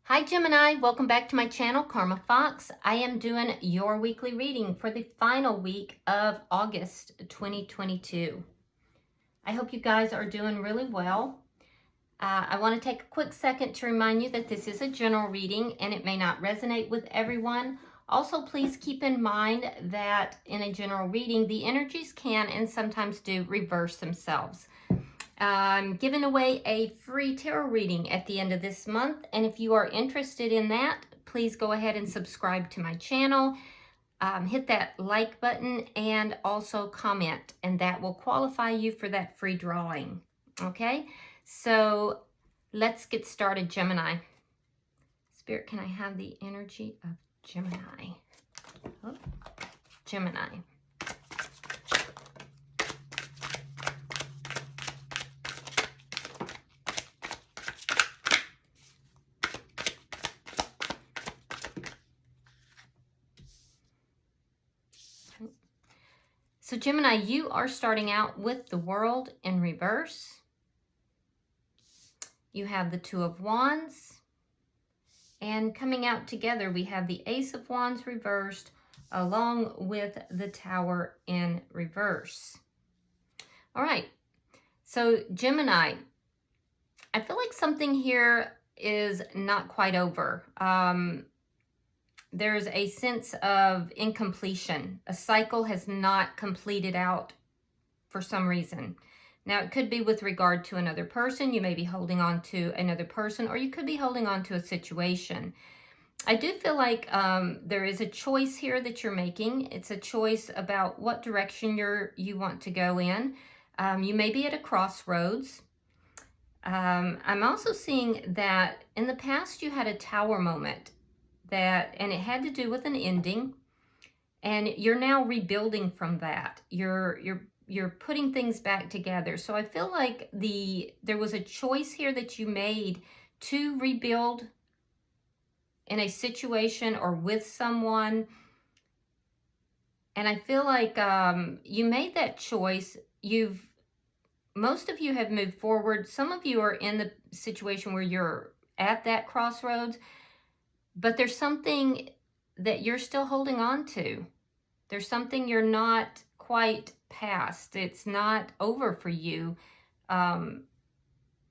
Hi Gemini, welcome back to my channel, Karma Fox. I am doing your weekly reading for the final week of August 2022. I hope you guys are doing really well. I want to take a quick second to remind you that this is a general reading and it may not resonate with everyone. Also, please keep in mind that in a general reading, the energies can and sometimes do reverse themselves. I'm giving away a free tarot reading at the end of this month, and if you are interested in that, please go ahead and subscribe to my channel. Hit that like button and also comment, and that will qualify you for that free drawing. Okay, so let's get started, Gemini. Spirit, can I have the energy of Gemini? Oh, Gemini. So Gemini, you are starting out with the World in reverse. You have the Two of Wands. And coming out together, we have the Ace of Wands reversed along with the Tower in reverse. All right. So Gemini, I feel like something here is not quite over. There's a sense of incompletion. A cycle has not completed out for some reason. Now, it could be with regard to another person. You may be holding on to another person, or you could be holding on to a situation. I do feel like there is a choice here that you're making. It's a choice about what direction you want to go in. You may be at a crossroads. I'm also seeing that in the past you had a tower moment. And it had to do with an ending, and you're now rebuilding from that. You're putting things back together. So I feel like there was a choice here that you made to rebuild in a situation or with someone, and I feel like you made that choice. Most of you have moved forward. Some of you are in the situation where you're at that crossroads. But there's something that you're still holding on to. There's something you're not quite past. It's not over for you.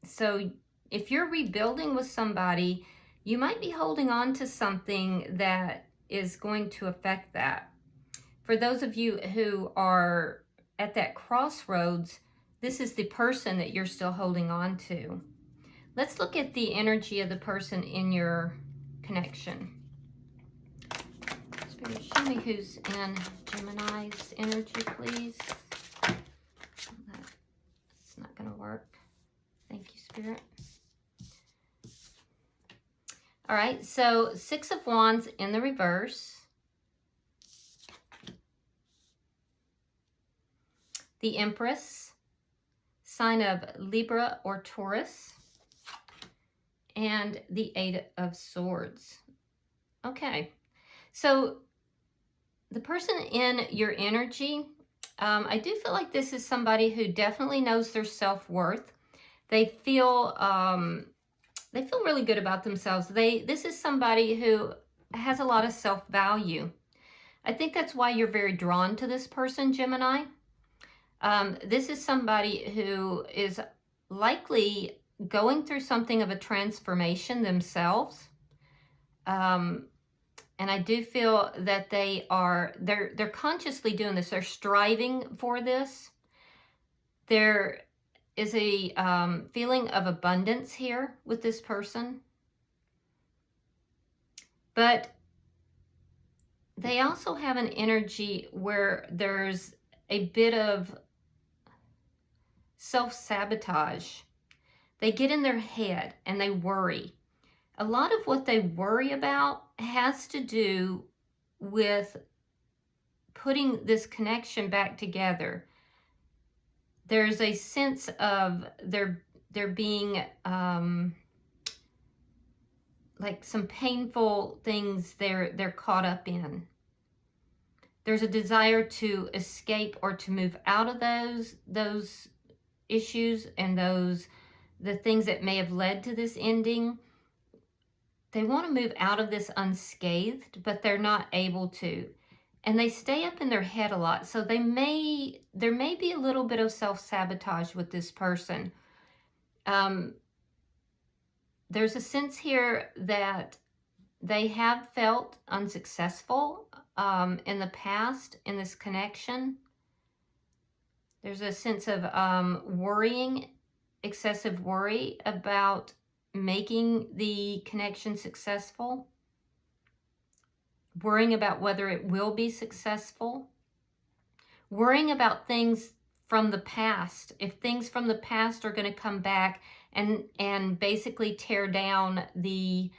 So if you're rebuilding with somebody, you might be holding on to something that is going to affect that. For those of you who are at that crossroads, this is the person that you're still holding on to. Let's look at the energy of the person in your connection. Spirit, show me who's in Gemini's energy, please. That's not going to work. Thank you, Spirit. All right, so Six of Wands in the reverse. The Empress, sign of Libra or Taurus. And the Eight of Swords. Okay, so the person in your energy, I do feel like this is somebody who definitely knows their self-worth. They feel really good about themselves. This is somebody who has a lot of self-value. I think that's why you're very drawn to this person, Gemini. This is somebody who is likely going through something of a transformation themselves. And I do feel that they're consciously doing this. They're striving for this. There is a feeling of abundance here with this person. But they also have an energy where there's a bit of self-sabotage. They get in their head and they worry. A lot of what they worry about has to do with putting this connection back together. There's a sense of there being like some painful things they're caught up in. There's a desire to escape or to move out of those issues and the things that may have led to this ending. They want to move out of this unscathed, but they're not able to. And they stay up in their head a lot. So there may be a little bit of self-sabotage with this person. There's a sense here that they have felt unsuccessful in the past in this connection. There's a sense of worrying, excessive worry about making the connection successful. Worrying about whether it will be successful. Worrying about things from the past. If things from the past are going to come back and basically tear down the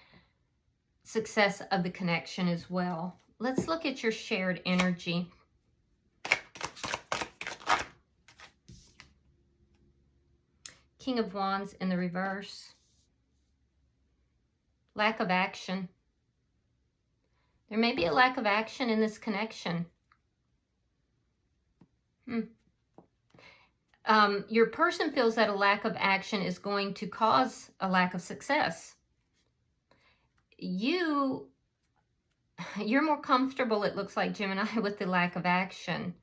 success of the connection as well. Let's look at your shared energy. King of Wands in the reverse. Lack of action. There may be a lack of action in this connection. Your person feels that a lack of action is going to cause a lack of success. You're more comfortable, it looks like, Gemini, with the lack of action.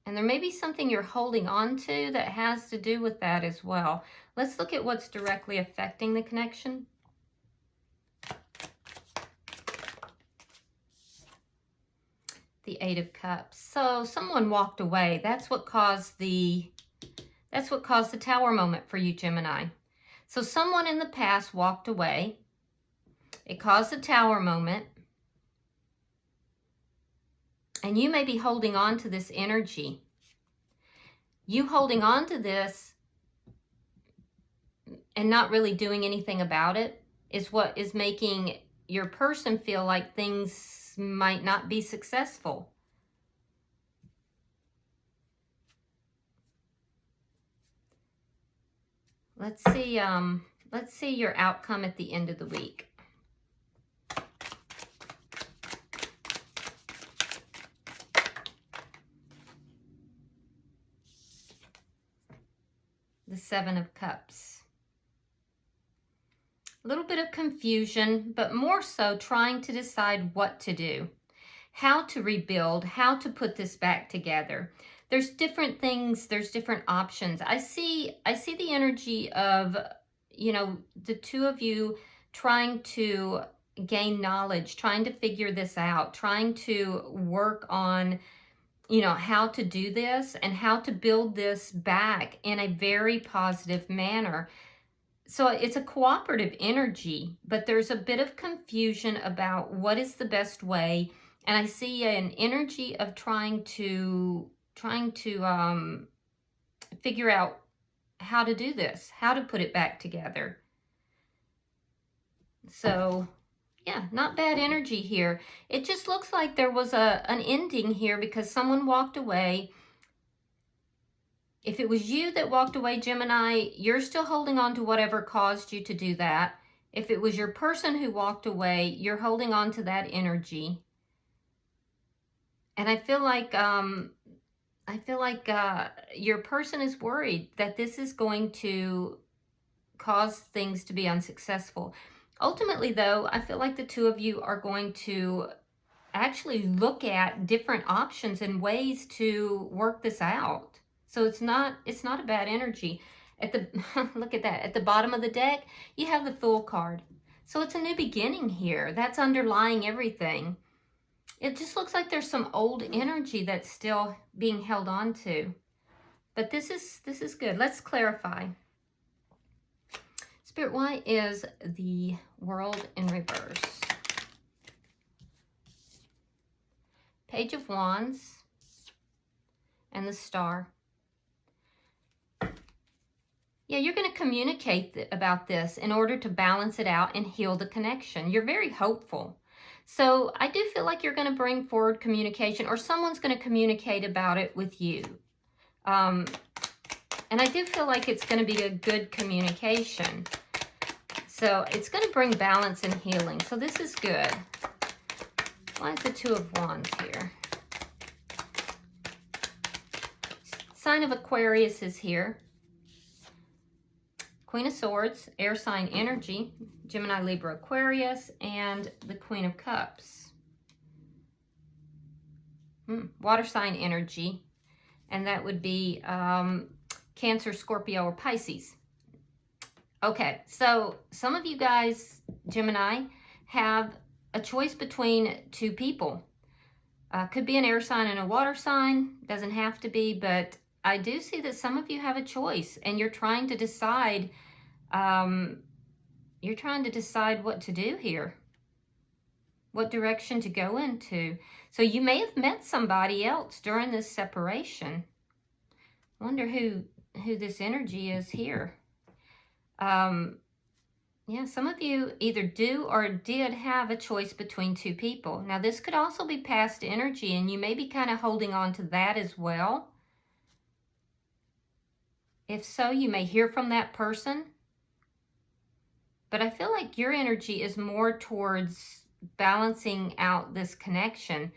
And there may be something you're holding on to that has to do with that as well. Let's look at what's directly affecting the connection. The Eight of Cups. So someone walked away. That's what caused the Tower moment for you, Gemini. So someone in the past walked away. It caused the Tower moment. And you may be holding on to this energy. You holding on to this and not really doing anything about it is what is making your person feel like things might not be successful. Let's see your outcome at the end of the week. The Seven of Cups. A little bit of confusion, but more so trying to decide what to do, how to rebuild, how to put this back together. There's different things, there's different options. I see the energy of, the two of you trying to gain knowledge, trying to figure this out, trying to work on how to do this and how to build this back in a very positive manner. So it's a cooperative energy, but there's a bit of confusion about what is the best way. And I see an energy of trying to figure out how to do this, how to put it back together. So yeah, not bad energy here. It just looks like there was an ending here because someone walked away. If it was you that walked away, Gemini, you're still holding on to whatever caused you to do that. If it was your person who walked away, you're holding on to that energy. And I feel like your person is worried that this is going to cause things to be unsuccessful. Ultimately, though, I feel like the two of you are going to actually look at different options and ways to work this out. So it's not a bad energy. Look at that. At the bottom of the deck, you have the Fool card. So it's a new beginning here. That's underlying everything. It just looks like there's some old energy that's still being held on to. But this is good. Let's clarify. Spirit, why is the World in reverse? Page of Wands and the Star. Yeah, you're going to communicate about this in order to balance it out and heal the connection. You're very hopeful. So I do feel like you're going to bring forward communication, or someone's going to communicate about it with you. And I do feel like it's going to be a good communication. So it's going to bring balance and healing. So this is good. Why is the Two of Wands here? Sign of Aquarius is here. Queen of Swords, air sign energy, Gemini, Libra, Aquarius, and the Queen of Cups. Water sign energy, and that would be Cancer, Scorpio, or Pisces. Okay, so some of you guys, Gemini, have a choice between two people. Could be an air sign and a water sign, doesn't have to be, but I do see that some of you have a choice and you're trying to decide, what to do here, what direction to go into. So you may have met somebody else during this separation. Wonder who this energy is here. Yeah, some of you either do or did have a choice between two people. Now, this could also be past energy, and you may be kind of holding on to that as well. If so, you may hear from that person. But I feel like your energy is more towards balancing out this connection.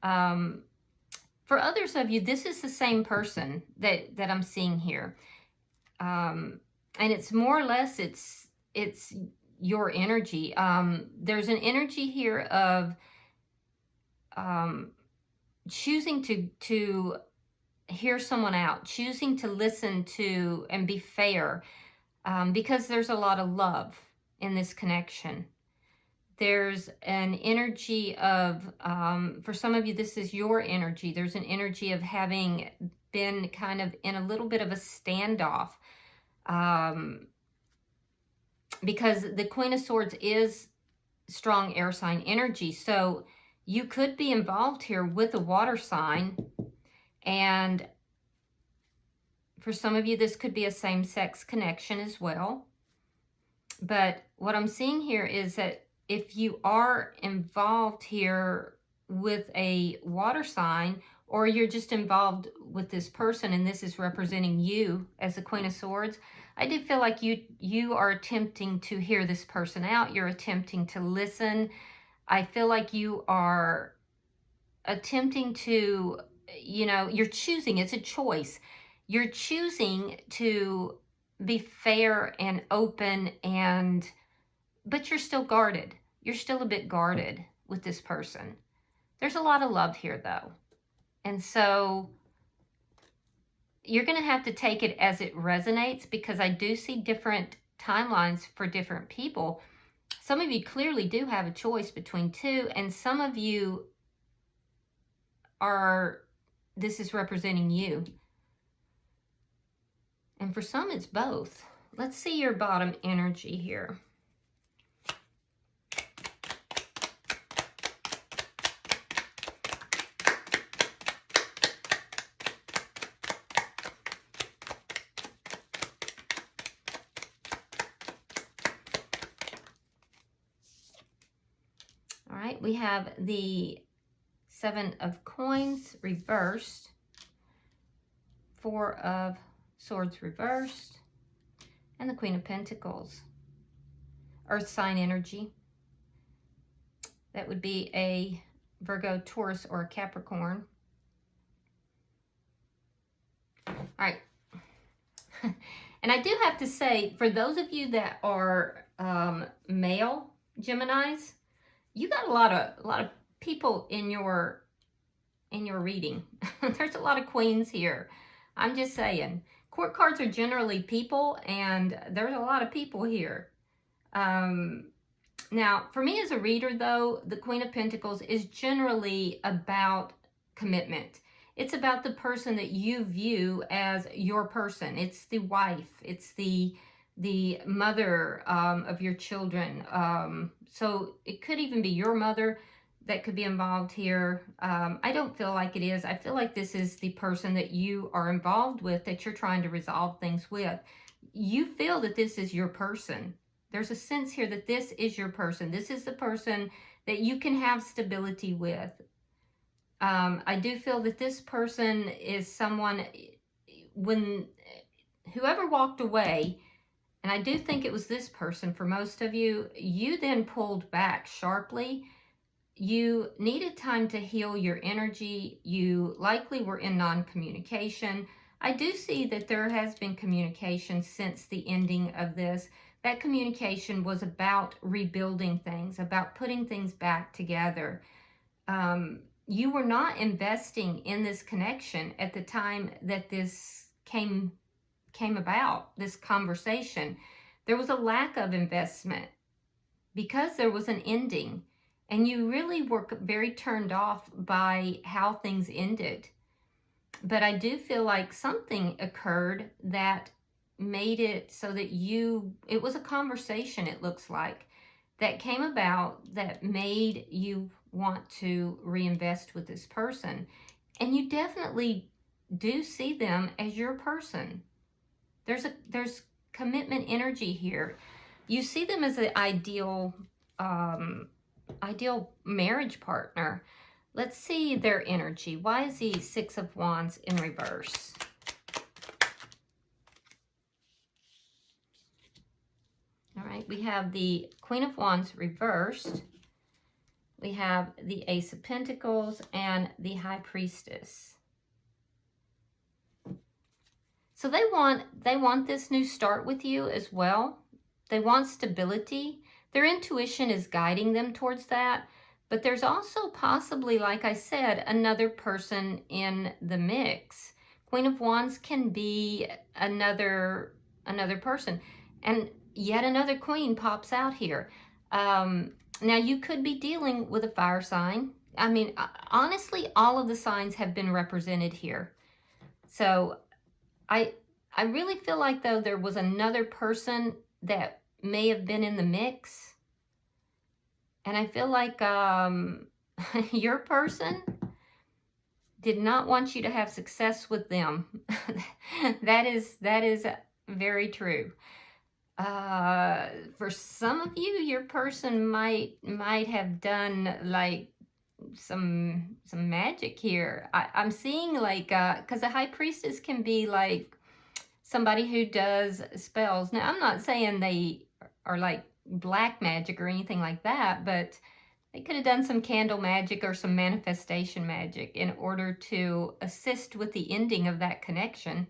For others of you, this is the same person that I'm seeing here. And it's more or less, it's your energy. There's an energy here of choosing to hear someone out, choosing to listen to and be fair, because there's a lot of love in this connection. There's an energy of, for some of you, this is your energy. There's an energy of having been kind of in a little bit of a standoff, because the Queen of Swords is strong air sign energy. So you could be involved here with a water sign, and for some of you, this could be a same-sex connection as well. But what I'm seeing here is that if you are involved here with a water sign, or you're just involved with this person and this is representing you as the Queen of Swords, I do feel like you are attempting to hear this person out. You're attempting to listen. I feel like you are attempting to, you're choosing. It's a choice. You're choosing to be fair and open, but you're still guarded. You're still a bit guarded with this person. There's a lot of love here, though. And so you're going to have to take it as it resonates, because I do see different timelines for different people. Some of you clearly do have a choice between two, and some of you this is representing you. And for some, it's both. Let's see your bottom energy here. All right, we have the Seven of Coins reversed, Four of Swords reversed, and the Queen of Pentacles. Earth sign energy. That would be a Virgo, Taurus, or a Capricorn. All right. And I do have to say, for those of you that are male Geminis, you got a lot of people in your reading. There's a lot of queens here. I'm just saying. Court cards are generally people, and there's a lot of people here. Now, for me as a reader, though, the Queen of Pentacles is generally about commitment. It's about the person that you view as your person. It's the wife. It's the mother of your children. So it could even be your mother that could be involved here. I don't feel like it is. I feel like this is the person that you are involved with, that you're trying to resolve things with. You feel that this is your person. There's a sense here that this is your person. This is the person that you can have stability with. I do feel that this person is someone, when whoever walked away, and I do think it was this person for most of you, you then pulled back sharply. You needed time to heal your energy. You likely were in non-communication. I do see that there has been communication since the ending of this. That communication was about rebuilding things, about putting things back together. You were not investing in this connection at the time that this came about, this conversation. There was a lack of investment because there was an ending, and you really were very turned off by how things ended. But I do feel like something occurred that made it so that it was a conversation, it looks like, that came about that made you want to reinvest with this person. And you definitely do see them as your person. There's commitment energy here. You see them as the ideal marriage partner. Let's see their energy. Why is the Six of Wands in reverse? All right, we have the Queen of Wands reversed. We have the Ace of Pentacles and the High Priestess. So they want this new start with you as well. They want stability. Their intuition is guiding them towards that. But there's also possibly, like I said, another person in the mix. Queen of Wands can be another person. And yet another queen pops out here. Now, you could be dealing with a fire sign. I mean, honestly, all of the signs have been represented here. So I really feel like, though, there was another person that may have been in the mix. And I feel like your person did not want you to have success with them. That is very true. For some of you, your person might have done like some magic here. I'm seeing like, because the High Priestess can be like somebody who does spells. Now, I'm not saying they are like black magic or anything like that, but they could have done some candle magic or some manifestation magic in order to assist with the ending of that connection.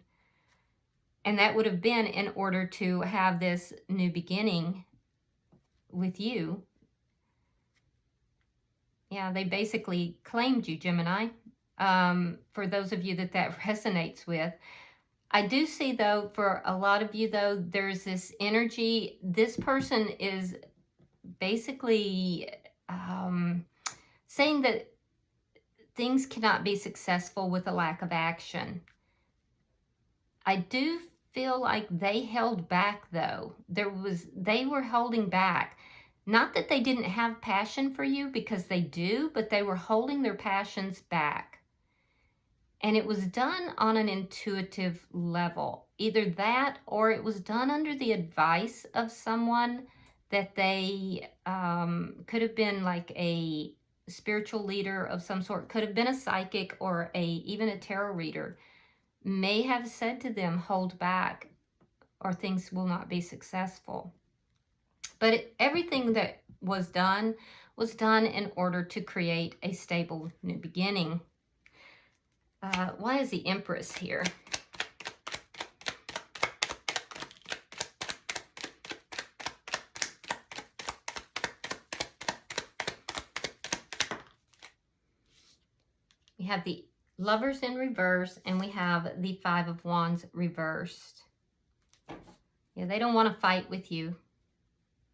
And that would have been in order to have this new beginning with you. Yeah, they basically claimed you, Gemini. For those of you that resonates with. I do see, though, for a lot of you, though, there's this energy. This person is basically saying that things cannot be successful with a lack of action. I do feel like they held back, though. They were holding back. Not that they didn't have passion for you, because they do, but they were holding their passions back. And it was done on an intuitive level. Either that, or it was done under the advice of someone that they could have been like a spiritual leader of some sort, could have been a psychic or even a tarot reader, may have said to them, hold back or things will not be successful. But everything that was done in order to create a stable new beginning. Why is the Empress here? We have the Lovers in reverse, and we have the Five of Wands reversed. Yeah, they don't want to fight with you.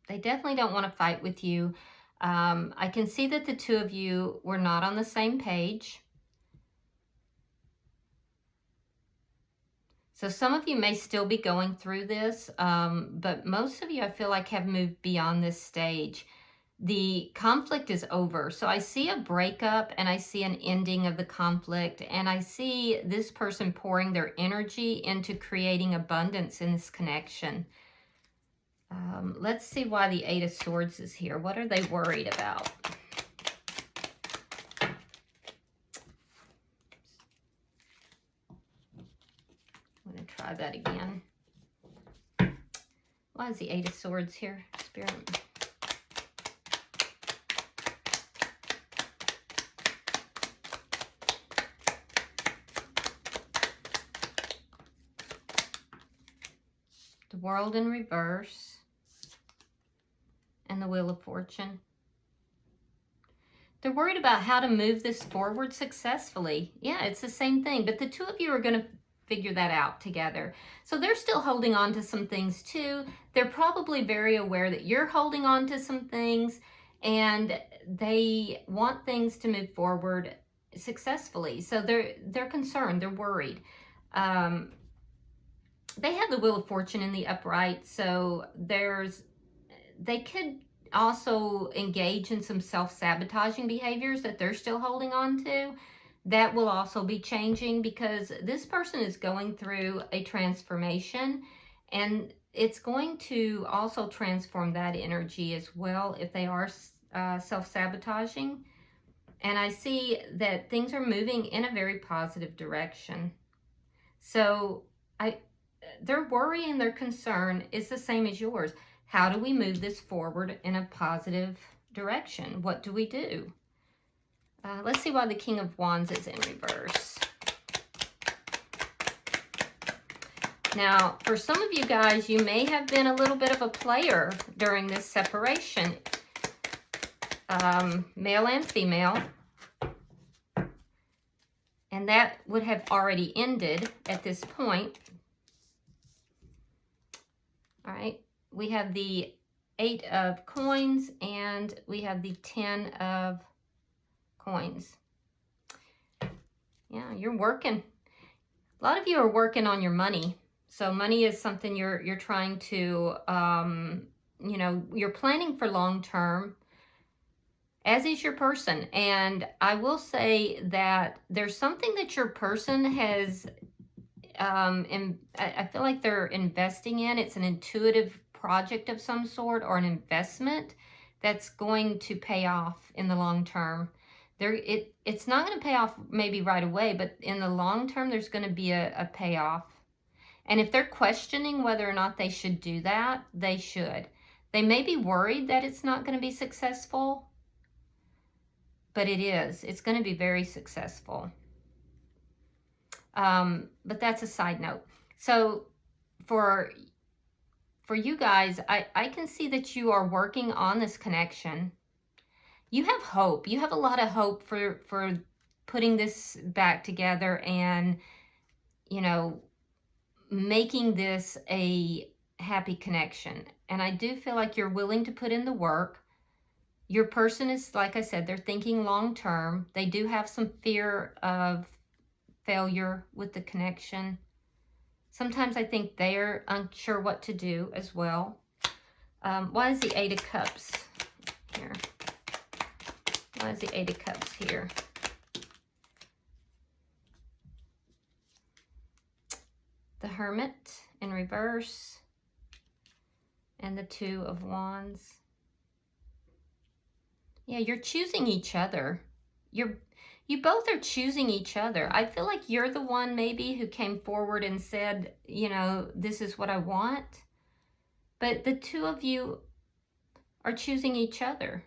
They definitely don't want to fight with you. I can see that the two of you were not on the same page. So some of you may still be going through this, but most of you, I feel like, have moved beyond this stage. The conflict is over. So I see a breakup, and I see an ending of the conflict, and I see this person pouring their energy into creating abundance in this connection. Let's see why the Eight of Swords is here. What are they worried about? I'm going to try that again. Why is the Eight of Swords here, Spirit? World in reverse, and the Wheel of Fortune. They're worried about how to move this forward successfully. Yeah, it's the same thing, but the two of you are going to figure that out together. So they're still holding on to some things too. They're probably very aware that you're holding on to some things, and they want things to move forward successfully. So they're concerned, they're worried. They have the Wheel of Fortune in the upright, so they could also engage in some self-sabotaging behaviors that they're still holding on to. That will also be changing because this person is going through a transformation, and it's going to also transform that energy as well if they are self-sabotaging. And I see that things are moving in a very positive direction. So their worry and their concern is the same as yours. How do we move this forward in a positive direction? What do we do? Let's see why the King of Wands is in reverse. Now, for some of you guys, you may have been a little bit of a player during this separation. Male and female. And that would have already ended at this point. All right, we have the 8 of coins and we have the 10 of coins. Yeah, you're working. A lot of you are working on your money. So money is something you're trying to, you know, you're planning for long term, as is your person. And I will say that there's something that your person has and I feel like they're investing in. It's an intuitive project of some sort or an investment that's going to pay off in the long term. It's not going to pay off maybe right away, but in the long term, there's going to be a payoff. And if they're questioning whether or not they should do that, they should. They may be worried that it's not going to be successful, but it is. It's going to be very successful. But that's a side note. So for you guys, I can see that you are working on this connection. You have hope. You have a lot of hope for putting this back together and, you know, making this a happy connection. And I do feel like you're willing to put in the work. Your person is, like I said, they're thinking long term. They do have some fear of failure with the connection. Sometimes I think they're unsure what to do as well. Why is the 8 of Cups here? Why is the 8 of Cups here? The Hermit in reverse and the 2 of Wands. Yeah, you're choosing each other. You both are choosing each other. I feel like you're the one maybe who came forward and said, you know, this is what I want. But the two of you are choosing each other.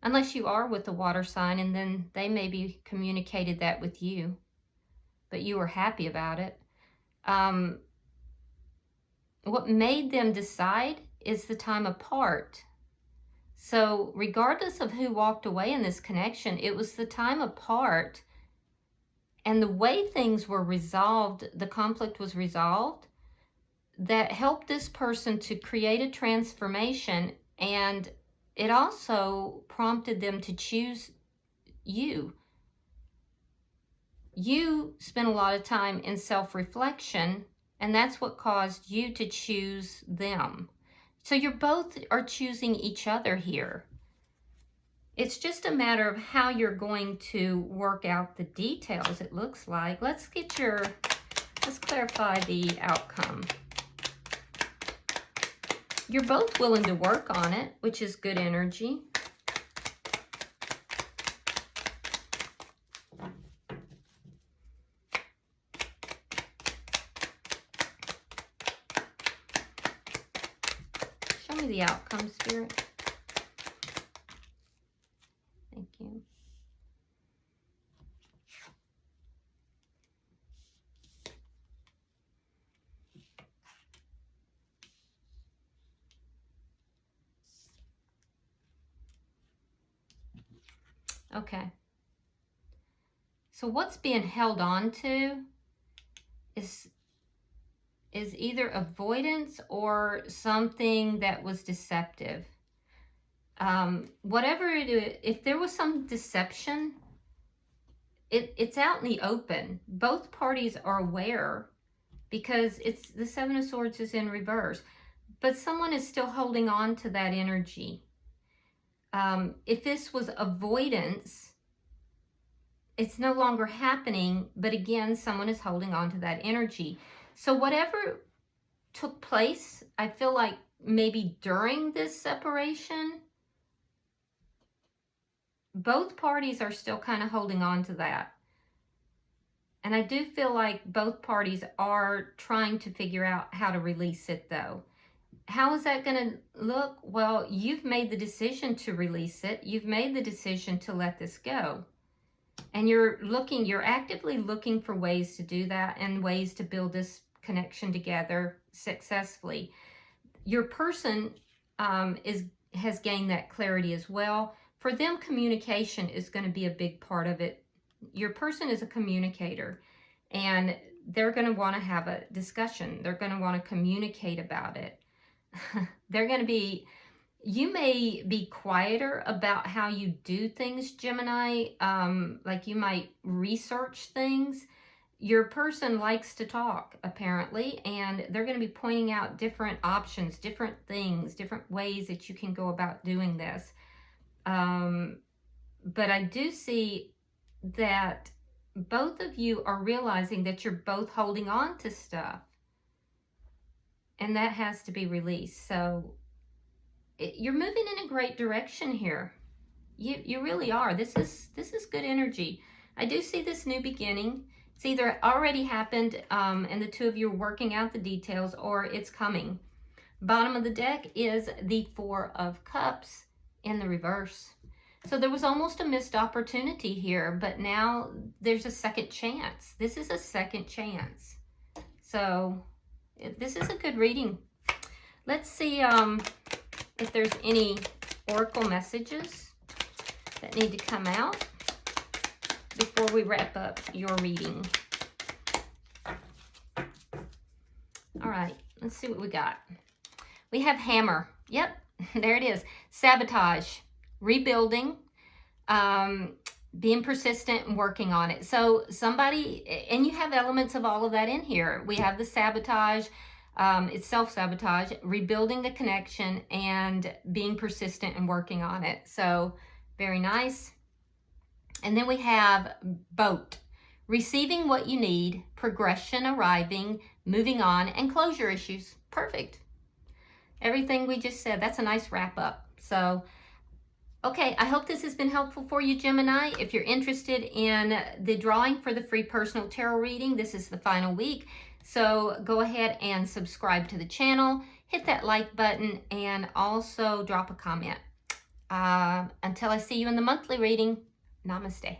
Unless you are with the water sign, and then they maybe communicated that with you, but you were happy about it. What made them decide is the time apart. So regardless of who walked away in this connection, it was the time apart and the way things were resolved, the conflict was resolved, that helped this person to create a transformation, and it also prompted them to choose you. You spent a lot of time in self-reflection, and that's what caused you to choose them. So you both are choosing each other here. It's just a matter of how you're going to work out the details, it looks like. Let's clarify the outcome. You're both willing to work on it, which is good energy. Show me the outcome, Spirit. Thank you. Okay. So what's being held on to is either avoidance or something that was deceptive. Whatever it is, if there was some deception, it's out in the open. Both parties are aware because it's the Seven of Swords is in reverse, but someone is still holding on to that energy. If this was avoidance, it's no longer happening, but again, someone is holding on to that energy. So whatever took place, I feel like maybe during this separation, both parties are still kind of holding on to that. And I do feel like both parties are trying to figure out how to release it, though. How is that going to look? Well, you've made the decision to release it. You've made the decision to let this go. And you're actively looking for ways to do that and ways to build this connection together successfully. Your person has gained that clarity as well. For them, communication is going to be a big part of it. Your person is a communicator, and they're going to want to have a discussion. They're going to want to communicate about it. They're going to be, you may be quieter about how you do things, Gemini. Like you might research things. Your person likes to talk, apparently, and they're going to be pointing out different options, different things, different ways that you can go about doing this. But I do see that both of you are realizing that you're both holding on to stuff, and that has to be released. So you're moving in a great direction here. You really are. This is good energy. I do see this new beginning. It's either already happened and the two of you are working out the details, or it's coming. Bottom of the deck is the Four of Cups in the reverse. So there was almost a missed opportunity here, but now there's a second chance. This is a second chance. So this is a good reading. Let's see if there's any oracle messages that need to come out before we wrap up your reading. All right, let's see what we got. We have hammer. Yep, there it is. Sabotage, rebuilding, being persistent and working on it. So somebody, and you have elements of all of that in here. We have the sabotage, it's self-sabotage, rebuilding the connection, and being persistent and working on it. So very nice. And then we have boat, receiving what you need, progression arriving, moving on, and closure issues. Perfect. Everything we just said, that's a nice wrap up. So, okay, I hope this has been helpful for you, Gemini. If you're interested in the drawing for the free personal tarot reading, this is the final week. So go ahead and subscribe to the channel, hit that like button, and also drop a comment. Until I see you in the monthly reading, namaste.